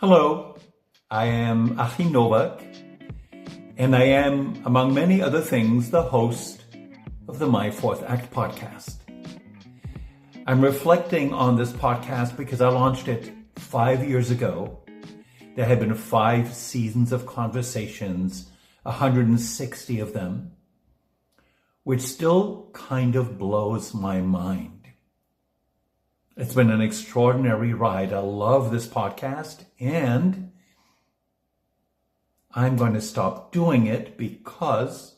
Hello, I am Achim Novak, and I am, among many other things, the host of the My Fourth Act podcast. I'm reflecting on this podcast because I launched it 5 years ago. There had been 5 seasons of conversations, 160 of them, which still kind of blows my mind. It's been an extraordinary ride. I love this podcast, and I'm going to stop doing it because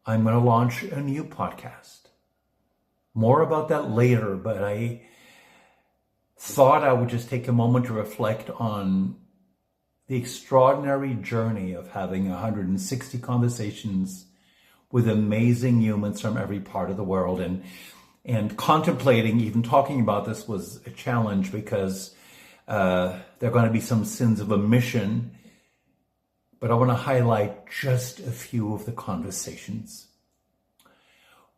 I'm going to launch a new podcast. More about that later, but I thought I would just take a moment to reflect on the extraordinary journey of having 160 conversations with amazing humans from every part of the world. And contemplating, even talking about this was a challenge because there are going to be some sins of omission, but I want to highlight just a few of the conversations.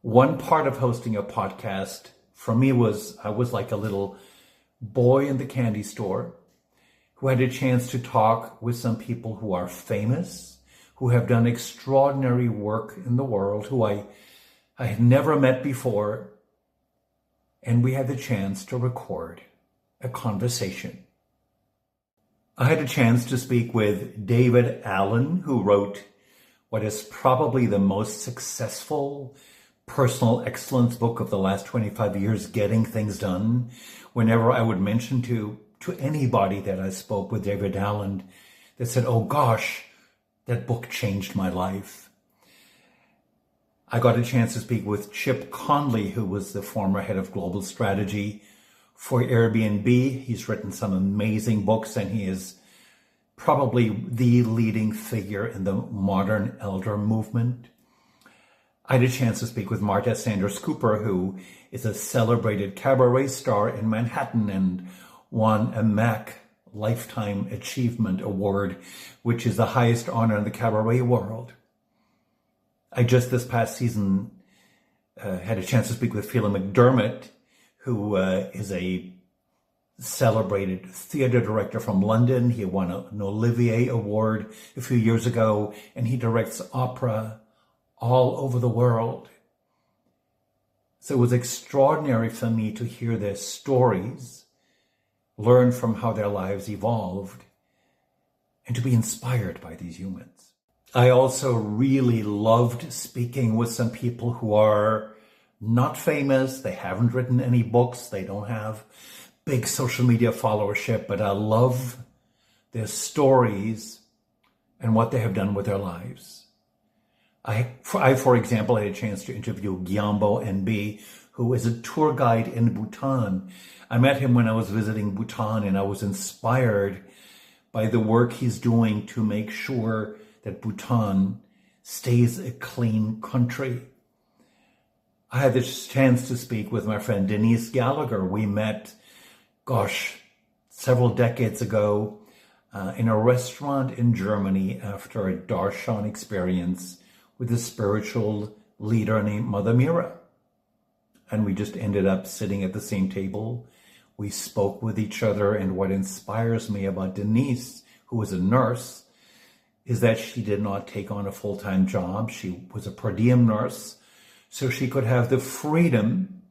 One part of hosting a podcast for me was I was like a little boy in the candy store who had a chance to talk with some people who are famous, who have done extraordinary work in the world, who I had never met before. And we had the chance to record a conversation. I had a chance to speak with David Allen, who wrote what is probably the most successful personal excellence book of the last 25 years, Getting Things Done. Whenever I would mention to anybody that I spoke with David Allen, they said, "Oh gosh, that book changed my life." I got a chance to speak with Chip Conley, who was the former head of global strategy for Airbnb. He's written some amazing books, and he is probably the leading figure in the modern elder movement. I had a chance to speak with Marta Sanders Cooper, who is a celebrated cabaret star in Manhattan and won a MAC Lifetime Achievement Award, which is the highest honor in the cabaret world. I just this past season had a chance to speak with Phelan McDermott, who is a celebrated theater director from London. He won an Olivier Award a few years ago, and he directs opera all over the world. So it was extraordinary for me to hear their stories, learn from how their lives evolved, and to be inspired by these humans. I also really loved speaking with some people who are not famous. They haven't written any books. They don't have big social media followership, but I love their stories and what they have done with their lives. I, for example, had a chance to interview Gyambo NB, who is a tour guide in Bhutan. I met him when I was visiting Bhutan, and I was inspired by the work he's doing to make sure that Bhutan stays a clean country. I had the chance to speak with my friend Denise Gallagher. We met, several decades ago in a restaurant in Germany after a darshan experience with a spiritual leader named Mother Mira. And we just ended up sitting at the same table. We spoke with each other, and what inspires me about Denise, who is a nurse, is that she did not take on a full-time job. She was a per diem nurse, so she could have the freedom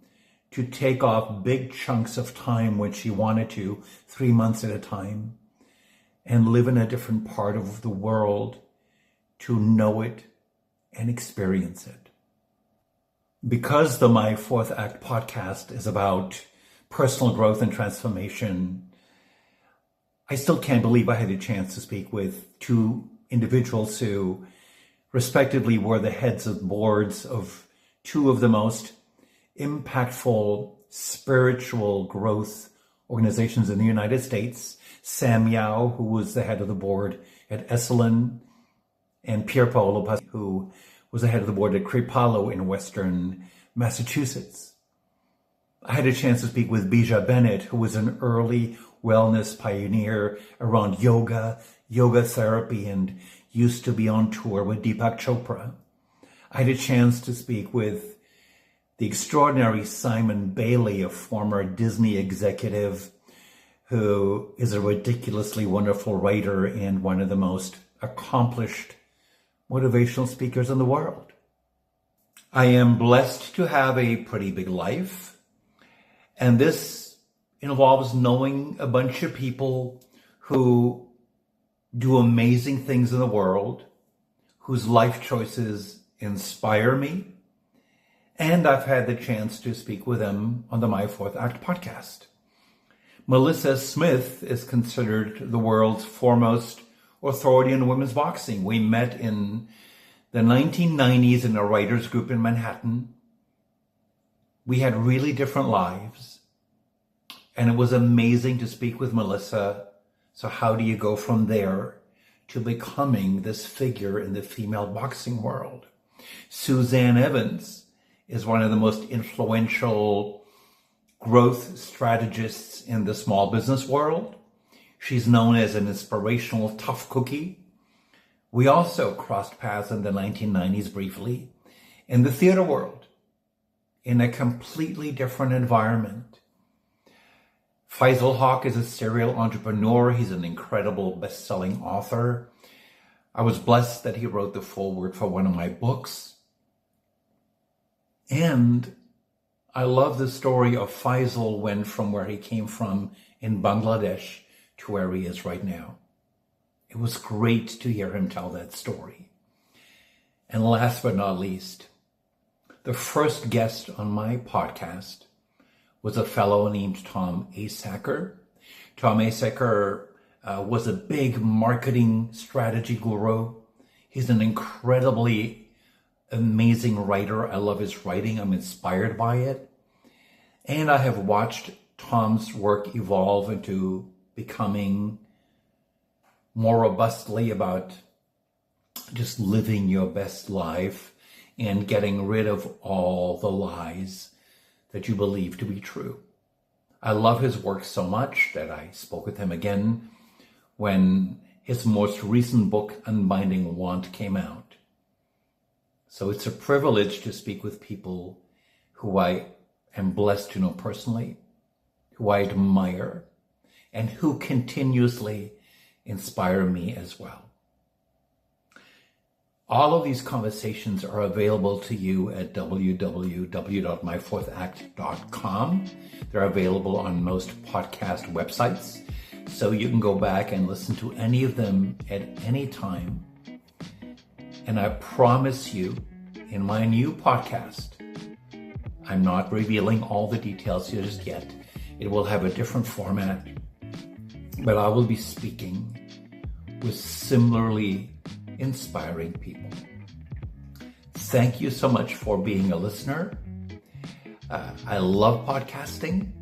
to take off big chunks of time when she wanted to, 3 months at a time, and live in a different part of the world to know it and experience it. Because the My Fourth Act podcast is about personal growth and transformation, I still can't believe I had a chance to speak with 2 individuals who respectively were the heads of boards of 2 of the most impactful spiritual growth organizations in the United States. Sam Yao, who was the head of the board at Esalen, and Pier Paolo Paz, who was the head of the board at Crepalo in Western Massachusetts. I had a chance to speak with Bija Bennett, who was an early wellness pioneer around yoga therapy, and used to be on tour with Deepak Chopra. I had a chance to speak with the extraordinary Simon Bailey, a former Disney executive who is a ridiculously wonderful writer and one of the most accomplished motivational speakers in the world. I am blessed to have a pretty big life, and this involves knowing a bunch of people who do amazing things in the world, whose life choices inspire me, and I've had the chance to speak with them on the My Fourth Act podcast. Melissa Smith is considered the world's foremost authority in women's boxing. We met in the 1990s in a writers group in Manhattan. We had really different lives, and it was amazing to speak with Melissa. So how do you go from there to becoming this figure in the female boxing world? Suzanne Evans is one of the most influential growth strategists in the small business world. She's known as an inspirational tough cookie. We also crossed paths in the 1990s briefly in the theater world, in a completely different environment. Faisal Haq is a serial entrepreneur. He's an incredible best-selling author. I was blessed that he wrote the foreword for one of my books. And I love the story of Faisal went from where he came from in Bangladesh to where he is right now. It was great to hear him tell that story. And last but not least, the first guest on my podcast was a fellow named Tom Asacker. Tom Asacker was a big marketing strategy guru. He's an incredibly amazing writer. I love his writing. I'm inspired by it. And I have watched Tom's work evolve into becoming more robustly about just living your best life and getting rid of all the lies that you believe to be true. I love his work so much that I spoke with him again when his most recent book, Unbinding Want, came out. So it's a privilege to speak with people who I am blessed to know personally, who I admire, and who continuously inspire me as well. All of these conversations are available to you at www.myfourthact.com. They're available on most podcast websites, so you can go back and listen to any of them at any time. And I promise you, in my new podcast, I'm not revealing all the details just yet. It will have a different format, but I will be speaking with similarly inspiring people. Thank you so much for being a listener. I love podcasting,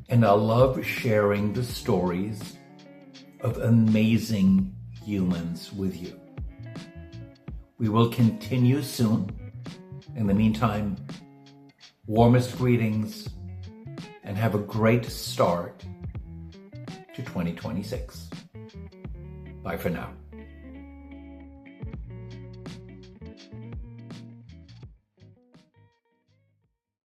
and I love sharing the stories of amazing humans with you. We will continue soon. In the meantime, warmest greetings and have a great start to 2026. Bye for now.